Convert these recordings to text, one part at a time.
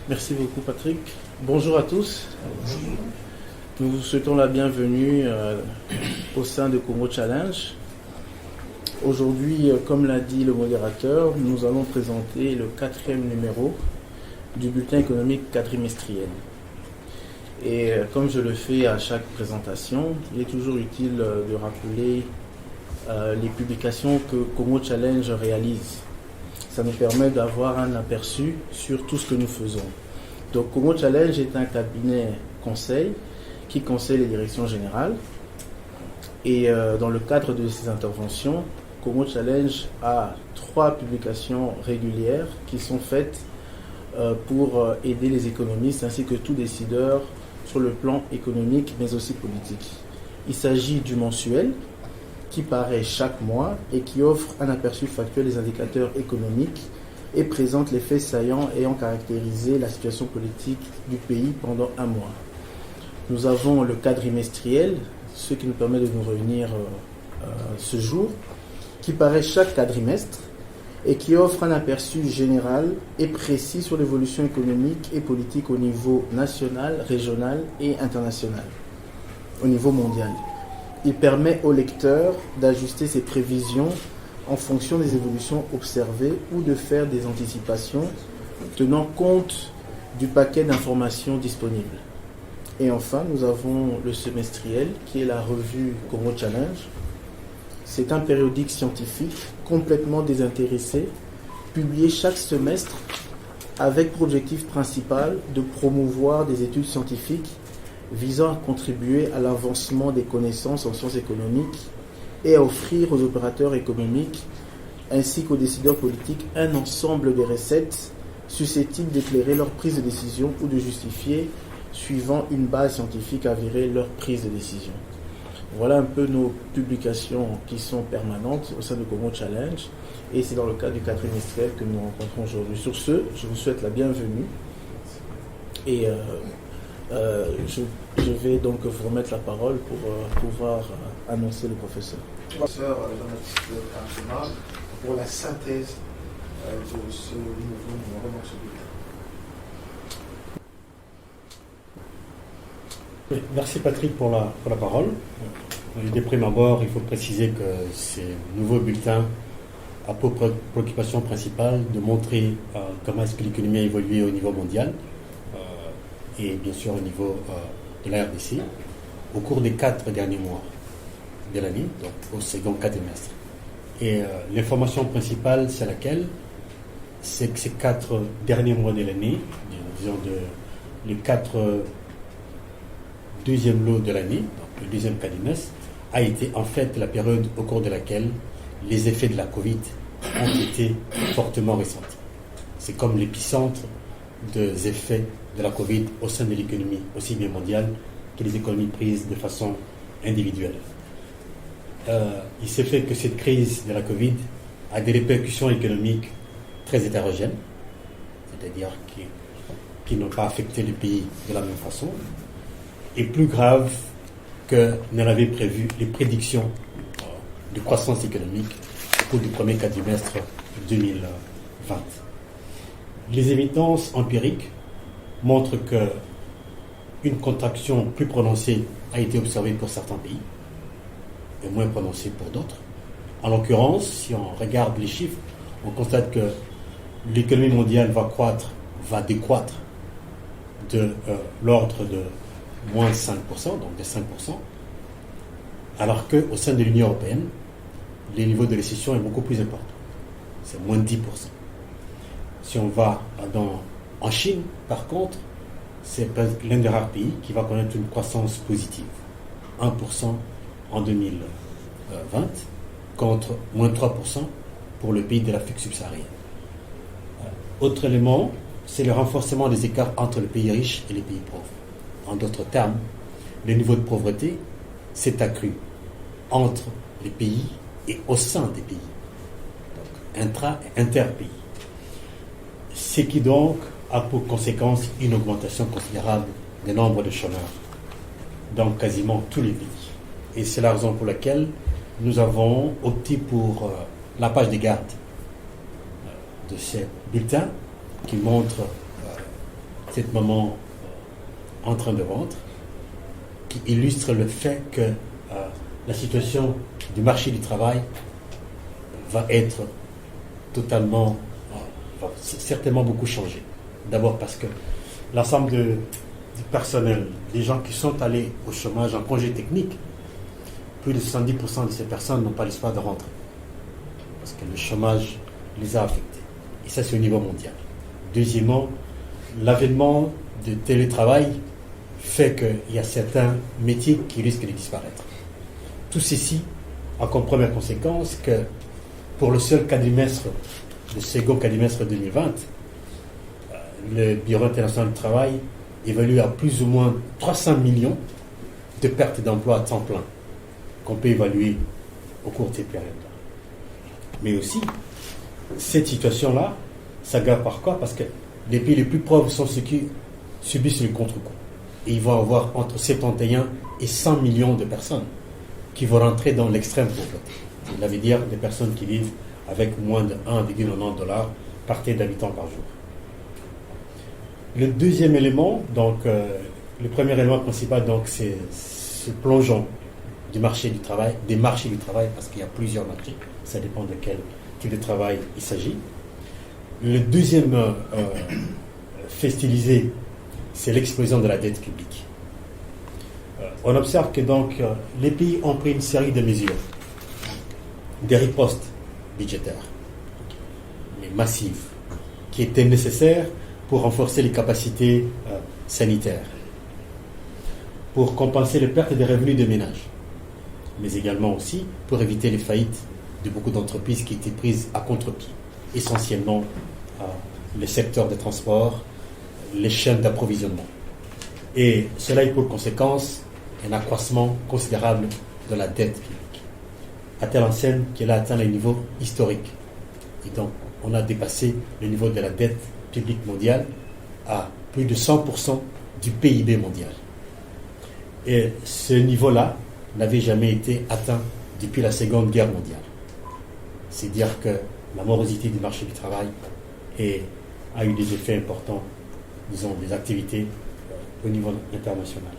Merci beaucoup Patrick. Bonjour à tous. Nous vous souhaitons la bienvenue au sein de Congo Challenge. Aujourd'hui, comme l'a dit le modérateur, nous allons présenter le 4e numéro du bulletin économique quadrimestriel. Et comme je le fais à chaque présentation, il est toujours utile de rappeler les publications que Congo Challenge réalise. Ça nous permet d'avoir un aperçu sur tout ce que nous faisons. Donc Congo Challenge est un cabinet conseil qui conseille les directions générales. Et dans le cadre de ces interventions, Congo Challenge a 3 publications régulières qui sont faites pour aider les économistes ainsi que tout décideur sur le plan économique mais aussi politique. Il s'agit du mensuel qui paraît chaque mois et qui offre un aperçu factuel des indicateurs économiques et présente les faits saillants ayant caractérisé la situation politique du pays pendant un mois. Nous avons le quadrimestriel, ce qui nous permet de nous réunir ce jour, qui paraît chaque quadrimestre et qui offre un aperçu général et précis sur l'évolution économique et politique au niveau national, régional et international, au niveau mondial. Il permet au lecteur d'ajuster ses prévisions en fonction des évolutions observées ou de faire des anticipations tenant compte du paquet d'informations disponibles. Et enfin, nous avons le semestriel qui est la revue Congo Challenge. C'est un périodique scientifique complètement désintéressé, publié chaque semestre avec pour objectif principal de promouvoir des études scientifiques visant à contribuer à l'avancement des connaissances en sciences économiques et à offrir aux opérateurs économiques ainsi qu'aux décideurs politiques un ensemble de recettes susceptibles d'éclairer leur prise de décision ou de justifier, suivant une base scientifique avérée, leur prise de décision. Voilà un peu nos publications qui sont permanentes au sein de Congo Challenge et c'est dans le cadre du quadrimestriel que nous rencontrons aujourd'hui. Sur ce, je vous souhaite la bienvenue et je vais donc vous remettre la parole pour pouvoir annoncer le professeur. Professeur Jean-Baptiste Cantona, pour la synthèse de ce nouveau numéro dans ce bulletin. Merci Patrick pour la parole. De prime abord, il faut préciser que ce nouveau bulletin a pour préoccupation principale de montrer comment est-ce que l'économie a évolué au niveau mondial et bien sûr au niveau de la RDC au cours des 4 derniers mois de l'année, donc au second quadrimestre. Et l'information principale, c'est laquelle? C'est que ces 4 derniers mois de l'année, disons les 4 deuxième lot de l'année, donc le deuxième quadrimestre, a été en fait la période au cours de laquelle les effets de la Covid ont été fortement ressentis. C'est comme l'épicentre des effets de la Covid au sein de l'économie, aussi bien mondiale que les économies prises de façon individuelle. Il s'est fait que cette crise de la Covid a des répercussions économiques très hétérogènes, c'est-à-dire qui n'ont pas affecté le pays de la même façon, et plus grave que ne l'avaient prévu les prédictions de croissance économique au cours du premier quadrimestre 2020. Les évidences empiriques montrent qu'une contraction plus prononcée a été observée pour certains pays et moins prononcée pour d'autres. En l'occurrence, si on regarde les chiffres, on constate que l'économie mondiale va décroître de l'ordre de moins 5%, donc de 5%, alors qu'au sein de l'Union européenne, les niveaux de récession est beaucoup plus important. C'est moins 10%. Si on va en Chine, par contre, c'est l'un des rares pays qui va connaître une croissance positive. 1% en 2020, contre moins 3% pour le pays de l'Afrique subsaharienne. Autre élément, c'est le renforcement des écarts entre les pays riches et les pays pauvres. En d'autres termes, le niveau de pauvreté s'est accru entre les pays et au sein des pays, donc intra- et inter-pays. Ce qui donc a pour conséquence une augmentation considérable du nombre de chômeurs dans quasiment tous les pays. Et c'est la raison pour laquelle nous avons opté pour la page de garde de ces bulletins qui montre cette maman en train de ventre, qui illustre le fait que la situation du marché du travail va être totalement, va certainement beaucoup changer. D'abord parce que l'ensemble du personnel, des gens qui sont allés au chômage en congé technique, plus de 70% de ces personnes n'ont pas l'espoir de rentrer. Parce que le chômage les a affectés. Et ça, c'est au niveau mondial. Deuxièmement, l'avènement du télétravail fait qu'il y a certains métiers qui risquent de disparaître. Tout ceci a comme première conséquence que pour le seul quadrimestre, le second quadrimestre 2020, le Bureau international du travail évalue à plus ou moins 300 millions de pertes d'emplois à temps plein qu'on peut évaluer au cours de cette période-là. Mais aussi, cette situation-là s'aggrave par quoi? Parce que les pays les plus pauvres sont ceux qui subissent le contre-coup. Et ils vont avoir entre 71 et 100 millions de personnes qui vont rentrer dans l'extrême pauvreté. Ça veut dire des personnes qui vivent avec moins de 1,90 $ par tête d'habitants par jour. Le deuxième élément, donc, le premier élément principal, donc, c'est ce plongeon du marché du travail, des marchés du travail, parce qu'il y a plusieurs marchés, ça dépend de quel type de travail il s'agit. Le deuxième fait stylisé, c'est l'explosion de la dette publique. On observe que donc les pays ont pris une série de mesures, des ripostes budgétaires, mais massives, qui étaient nécessaires pour renforcer les capacités sanitaires, pour compenser les pertes des revenus des ménages, mais également aussi pour éviter les faillites de beaucoup d'entreprises qui étaient prises à contre-pied, essentiellement le secteur des transports, les chaînes d'approvisionnement. Et cela a eu pour conséquence un accroissement considérable de la dette publique, à telle enseigne qu'elle a atteint les niveaux historiques. Et donc, on a dépassé le niveau de la dette publique mondiale à plus de 100% du PIB mondial. Et ce niveau-là n'avait jamais été atteint depuis la Seconde Guerre mondiale. C'est dire que la morosité du marché du travail a eu des effets importants, disons, des activités au niveau international.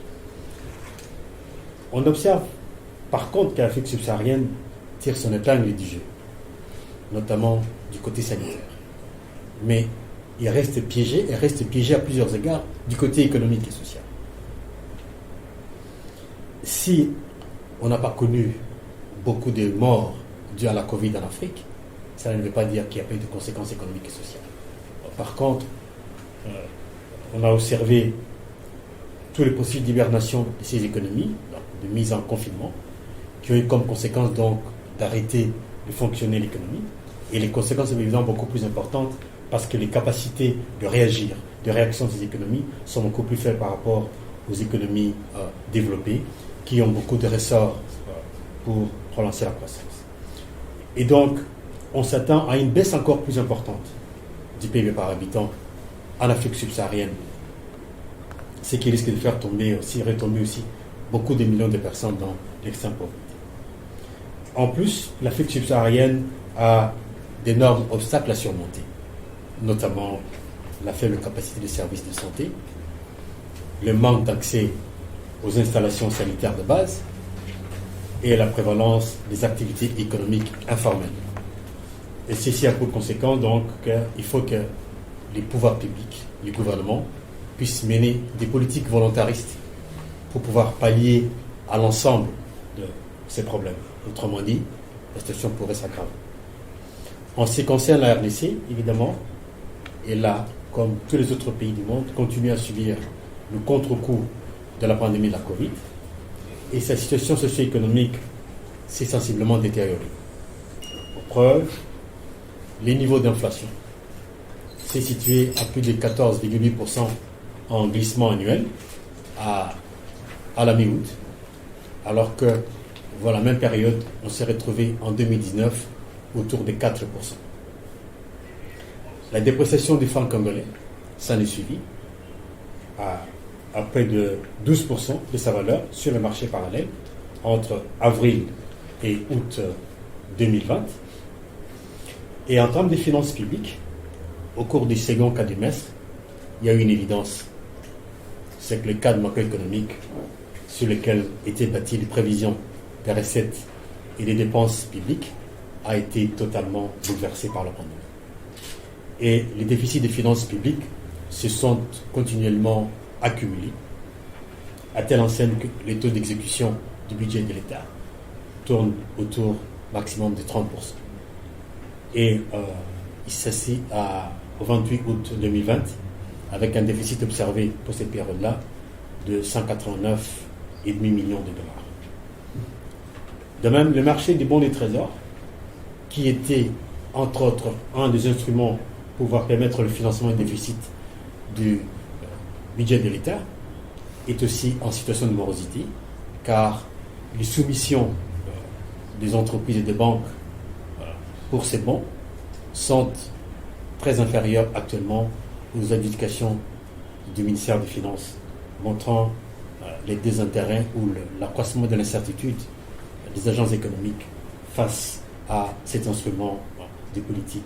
On observe par contre que l'Afrique subsaharienne tire son épingle du jeu, notamment du côté sanitaire. Mais il reste piégé à plusieurs égards du côté économique et social. Si on n'a pas connu beaucoup de morts dues à la Covid en Afrique, ça ne veut pas dire qu'il n'y a pas eu de conséquences économiques et sociales. Par contre, on a observé tous les processus d'hibernation de ces économies, de mise en confinement, qui ont eu comme conséquence donc d'arrêter de fonctionner l'économie. Et les conséquences sont évidemment beaucoup plus importantes parce que les capacités de réagir, de réaction de ces économies sont beaucoup plus faibles par rapport aux économies développées qui ont beaucoup de ressorts pour relancer la croissance. Et donc, on s'attend à une baisse encore plus importante du PIB par habitant en Afrique subsaharienne, ce qui risque de faire retomber aussi beaucoup de millions de personnes dans l'extrême pauvreté. En plus, l'Afrique subsaharienne a d'énormes obstacles à surmonter, notamment la faible capacité des services de santé, le manque d'accès aux installations sanitaires de base et la prévalence des activités économiques informelles. Et ceci a pour conséquence donc qu'il faut que les pouvoirs publics, les gouvernements, puissent mener des politiques volontaristes pour pouvoir pallier à l'ensemble de ces problèmes. Autrement dit, la situation pourrait s'aggraver. En ce qui concerne la RDC, évidemment, elle a, comme tous les autres pays du monde, continué à subir le contre-coup de la pandémie de la Covid, et sa situation socio-économique s'est sensiblement détériorée. Pour preuve, les niveaux d'inflation s'est situé à plus de 14,8% en glissement annuel à la mi-août, alors que, voilà, la même période, on s'est retrouvé en 2019 autour de 4%. La dépréciation du franc congolais s'en est suivie à près de 12% de sa valeur sur le marché parallèle entre avril et août 2020. Et en termes de finances publiques, au cours du second quadrimestre, il y a une évidence, c'est que le cadre macroéconomique sur lequel étaient bâties les prévisions des recettes et des dépenses publiques a été totalement bouleversé par la pandémie. Et les déficits des finances publiques se sont continuellement accumulés, à telle enseigne que les taux d'exécution du budget de l'État tournent autour maximum de 30%. Et il s'assit au 28 août 2020 avec un déficit observé pour cette période-là de 189,5 millions de dollars. De même, le marché des bons des trésors, qui était entre autres un des instruments pour pouvoir permettre le financement des déficits du budget de l'État, est aussi en situation de morosité, car les soumissions des entreprises et des banques pour ces bons sont très inférieures actuellement aux indications du ministère des Finances, montrant les désintérêts ou l'accroissement de l'incertitude des agences économiques face à cet instrument de politique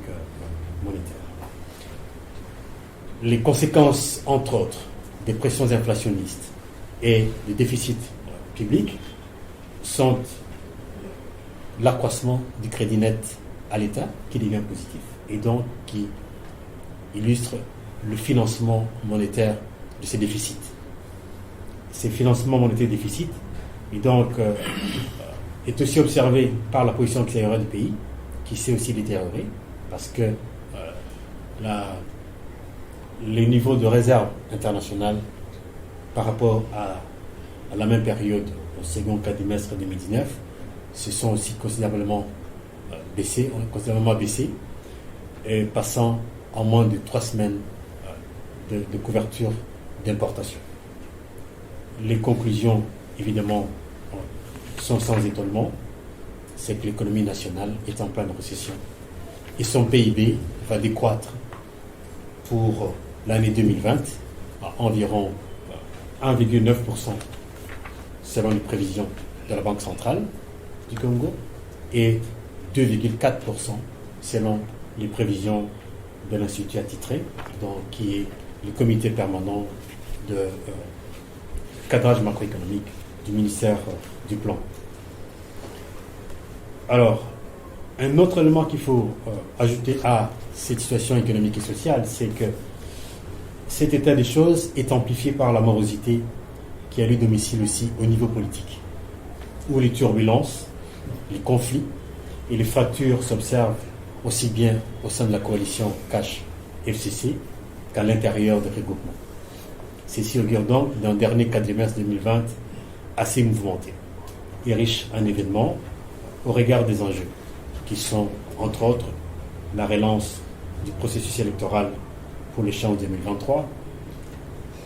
monétaire. Les conséquences, entre autres, des pressions inflationnistes et des déficits publics sont l'accroissement du crédit net à l'État qui devient positif et donc qui illustre le financement monétaire de ces déficits. Ces financements monétaires déficits et donc est aussi observé par la position extérieure du pays qui s'est aussi détériorée parce que les niveaux de réserve internationale par rapport à la même période au second quadrimestre 2019 se sont aussi considérablement baissés, et passant en moins de 3 semaines de couverture d'importation. Les conclusions, évidemment, sont sans étonnement, c'est que l'économie nationale est en pleine récession et son PIB va décroître pour l'année 2020 à environ 1,9% selon les prévisions de la Banque centrale du Congo et 2,4% selon les prévisions de l'Institut attitré, donc, qui est le comité permanent de cadrage macroéconomique du ministère du Plan. Alors, un autre élément qu'il faut ajouter à cette situation économique et sociale, c'est que cet état des choses est amplifié par la morosité qui a lieu domicile aussi au niveau politique, où les turbulences, les conflits et les fractures s'observent aussi bien au sein de la coalition CACH-FCC qu'à l'intérieur des regroupements. Ceci augure donc d'un dernier quadrimestre 2020 assez mouvementé et riche en événements au regard des enjeux, qui sont, entre autres, la relance du processus électoral pour l'échéance 2023,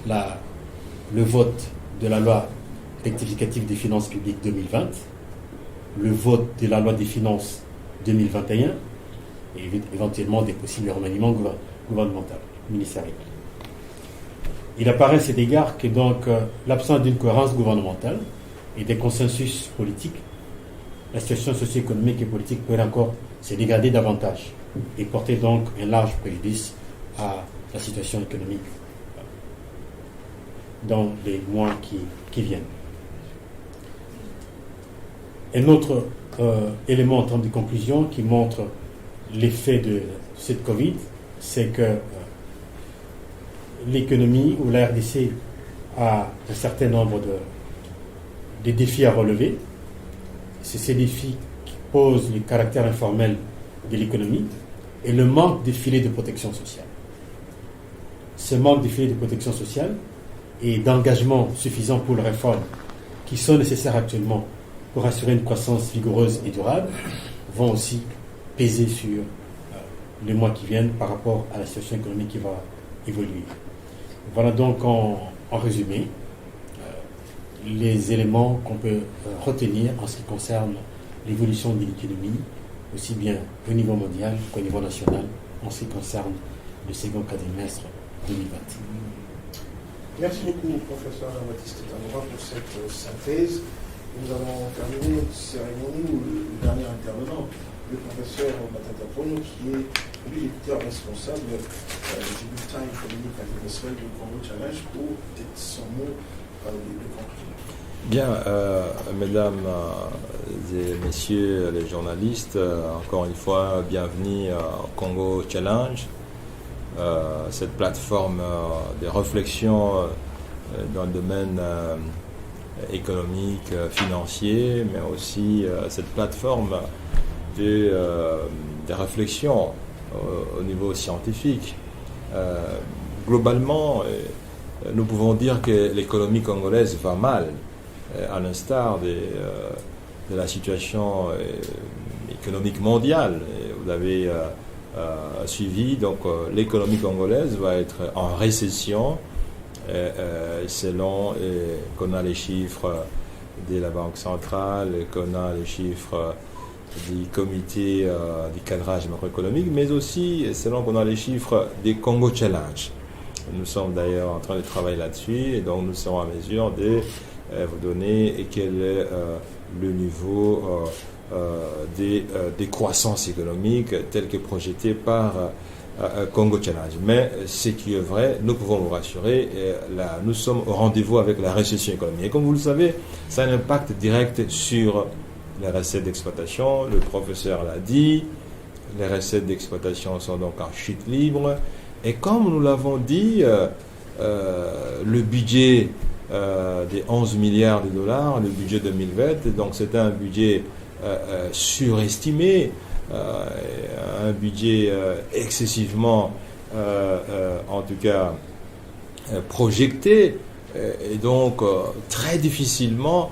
le vote de la loi rectificative des finances publiques 2020, le vote de la loi des finances 2021 et éventuellement des possibles remaniements gouvernementaux, ministériels. Il apparaît à cet égard que donc l'absence d'une cohérence gouvernementale et des consensus politiques, la situation socio-économique et politique peut encore se dégrader davantage et porter donc un large préjudice à la situation économique dans les mois qui viennent. Un autre élément en termes de conclusion qui montre l'effet de cette Covid, c'est que l'économie ou la RDC a un certain nombre de défis à relever. C'est ces défis qui posent le caractère informel de l'économie et le manque de filets de protection sociale. Ce manque de filets de protection sociale et d'engagement suffisant pour les réformes qui sont nécessaires actuellement pour assurer une croissance vigoureuse et durable vont aussi peser sur les mois qui viennent par rapport à la situation économique qui va évoluer. Voilà donc en résumé les éléments qu'on peut retenir en ce qui concerne l'évolution de l'économie, aussi bien au niveau mondial qu'au niveau national, en ce qui concerne le second quadrimestre 2020. Merci beaucoup, professeur Baptiste Tamora, pour cette synthèse. Nous avons terminé une cérémonie où le dernier intervenant, le professeur Matata Pono, qui est lui était responsable du bulletin économique anniversaire du Congo Challenge pour peut-être son mot de conclusion. Bien, mesdames et messieurs les journalistes, encore une fois, bienvenue au Congo Challenge, cette plateforme de réflexion dans le domaine économique, financier, mais aussi cette plateforme de réflexion au niveau scientifique. Globalement, nous pouvons dire que l'économie congolaise va mal, à l'instar de la situation économique mondiale. Vous avez suivi, donc l'économie congolaise va être en récession selon qu'on a les chiffres de la Banque centrale, qu'on a les chiffres du comité du cadrage macroéconomique, mais aussi selon qu'on a les chiffres des Congo Challenge. Nous sommes d'ailleurs en train de travailler là-dessus et donc nous serons en mesure de vous donner quel est le niveau des croissances économiques tel que projeté par Congo Challenge. Mais ce qui est vrai, nous pouvons vous rassurer, là, nous sommes au rendez-vous avec la récession économique. Et comme vous le savez, ça a un impact direct sur les recettes d'exploitation. Le professeur l'a dit, les recettes d'exploitation sont donc en chute libre. Et comme nous l'avons dit, le budget des 11 milliards de dollars, le budget 2020, donc c'était un budget surestimé, un budget excessivement, en tout cas, projeté, et donc très difficilement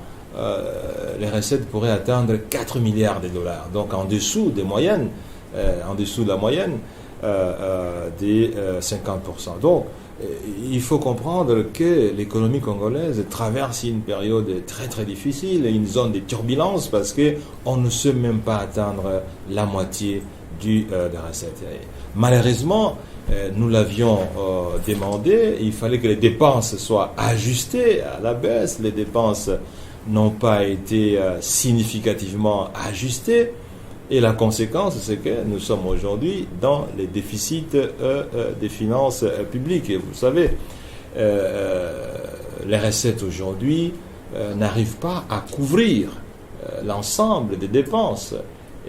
les recettes pourraient atteindre 4 milliards de dollars, donc en dessous des moyennes, en dessous de la moyenne des 50%. Donc, il faut comprendre que l'économie congolaise traverse une période très très difficile, une zone de turbulence, parce qu'on ne sait même pas atteindre la moitié des recettes. Malheureusement, nous l'avions demandé, il fallait que les dépenses soient ajustées à la baisse. Les dépenses n'ont pas été significativement ajustées. Et la conséquence, c'est que nous sommes aujourd'hui dans les déficits des finances publiques. Et vous savez, les recettes aujourd'hui n'arrivent pas à couvrir l'ensemble des dépenses.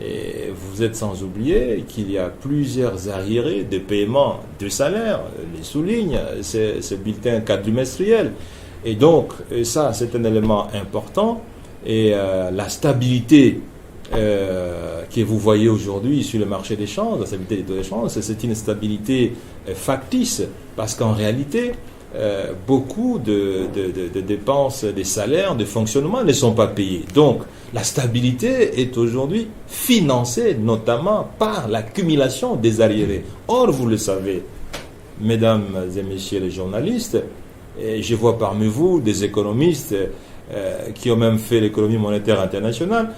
Et vous êtes sans oublier qu'il y a plusieurs arriérés de paiement de salaire, les souligne ce bulletin quadrimestriel. Et donc, ça, c'est un élément important. Et la stabilité que vous voyez aujourd'hui sur le marché des changes, la stabilité des taux d'échange, c'est une stabilité factice, parce qu'en réalité, beaucoup de dépenses, des salaires, de fonctionnement ne sont pas payés. Donc, la stabilité est aujourd'hui financée notamment par l'accumulation des arriérés. Or, vous le savez, mesdames et messieurs les journalistes, et je vois parmi vous des économistes qui ont même fait l'économie monétaire internationale,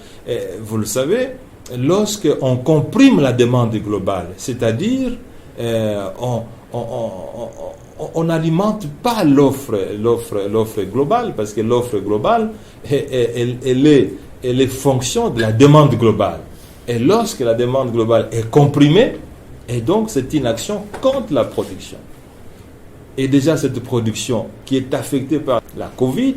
vous le savez, lorsqu'on comprime la demande globale, c'est-à-dire on n'alimente pas l'offre globale, parce que l'offre globale, elle est fonction de la demande globale. Et lorsque la demande globale est comprimée, et donc c'est une action contre la production. Et déjà cette production qui est affectée par la Covid,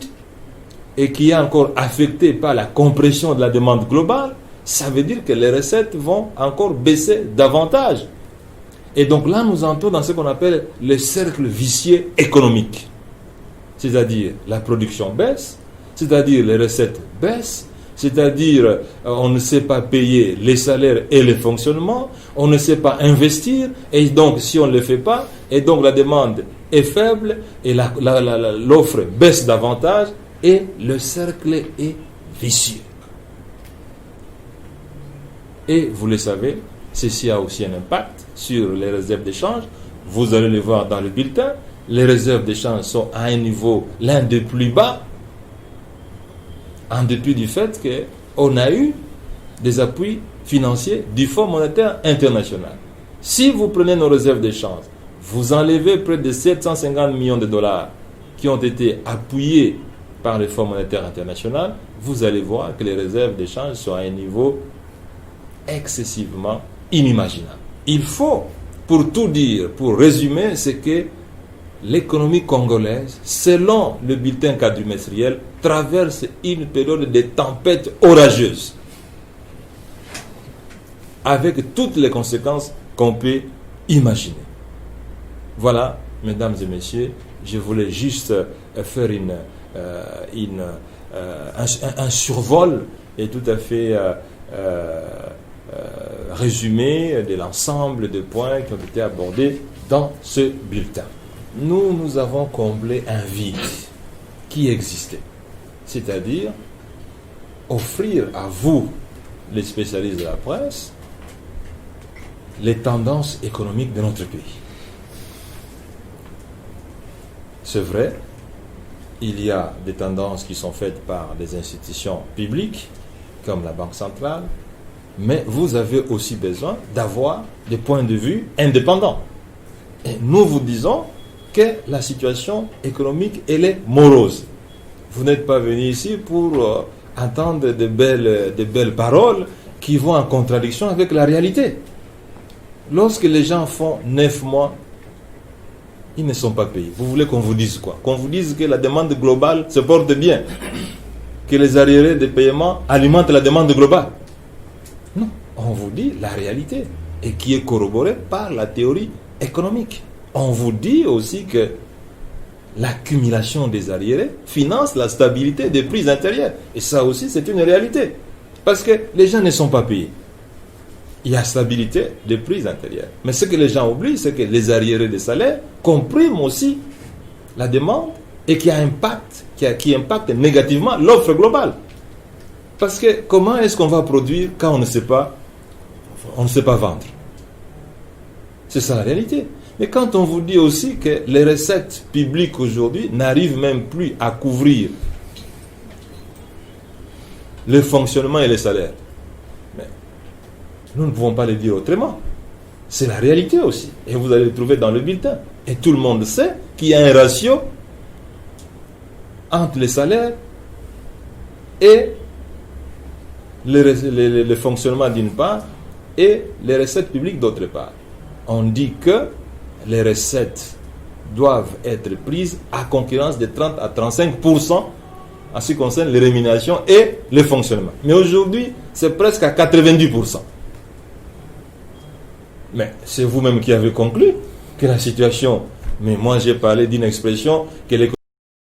et qui est encore affectée par la compression de la demande globale, ça veut dire que les recettes vont encore baisser davantage. Et donc là, nous entrons dans ce qu'on appelle le cercle vicieux économique. C'est-à-dire la production baisse, c'est-à-dire les recettes baissent, c'est-à-dire on ne sait pas payer les salaires et les fonctionnements, on ne sait pas investir, et donc si on ne le fait pas, et donc la demande est faible, et l'offre baisse davantage, et le cercle est vicieux. Et vous le savez, ceci a aussi un impact sur les réserves d'échange. Vous allez le voir dans le bulletin. Les réserves d'échange sont à un niveau l'un des plus bas, en dépit du fait qu'on a eu des appuis financiers du Fonds monétaire international. Si vous prenez nos réserves d'échange, vous enlevez près de 750 millions de dollars qui ont été appuyés par le Fonds monétaire international, vous allez voir que les réserves d'échange sont à un niveau excessivement inimaginable. il faut, pour tout dire, pour résumer, c'est que l'économie congolaise, selon le bulletin quadrimestriel, traverse une période de tempête orageuse, avec toutes les conséquences qu'on peut imaginer. Voilà, mesdames et messieurs, je voulais juste faire un survol et tout à fait résumé de l'ensemble des points qui ont été abordés dans ce bulletin. Nous avons comblé un vide qui existait, c'est-à-dire offrir à vous, les spécialistes de la presse, les tendances économiques de notre pays. C'est vrai, il y a des tendances qui sont faites par des institutions publiques, comme la Banque centrale, mais vous avez aussi besoin d'avoir des points de vue indépendants. Et nous vous disons que la situation économique, elle est morose. Vous n'êtes pas venu ici pour entendre de belles paroles qui vont en contradiction avec la réalité. Lorsque les gens font 9 mois, ils ne sont pas payés. Vous voulez qu'on vous dise quoi? Qu'on vous dise que la demande globale se porte bien, que les arriérés de paiement alimentent la demande globale? Non, on vous dit la réalité, et qui est corroborée par la théorie économique. On vous dit aussi que l'accumulation des arriérés finance la stabilité des prix intérieurs. Et ça aussi, c'est une réalité. Parce que les gens ne sont pas payés. Il y a stabilité des prix intérieurs. Mais ce que les gens oublient, c'est que les arriérés des salaires compriment aussi la demande et qui impacte négativement l'offre globale. Parce que comment est-ce qu'on va produire quand on ne sait pas vendre? C'est ça la réalité. Mais quand on vous dit aussi que les recettes publiques aujourd'hui n'arrivent même plus à couvrir le fonctionnement et les salaires, mais nous ne pouvons pas le dire autrement. C'est la réalité aussi. Et vous allez le trouver dans le bulletin. Et tout le monde sait qu'il y a un ratio entre les salaires et le fonctionnement d'une part et les recettes publiques d'autre part. On dit que les recettes doivent être prises à concurrence de 30 à 35% en ce qui concerne les rémunérations et le fonctionnement. Mais aujourd'hui, c'est presque à 90%. Mais c'est vous-même qui avez conclu que la situation... Mais moi, j'ai parlé d'une expression que les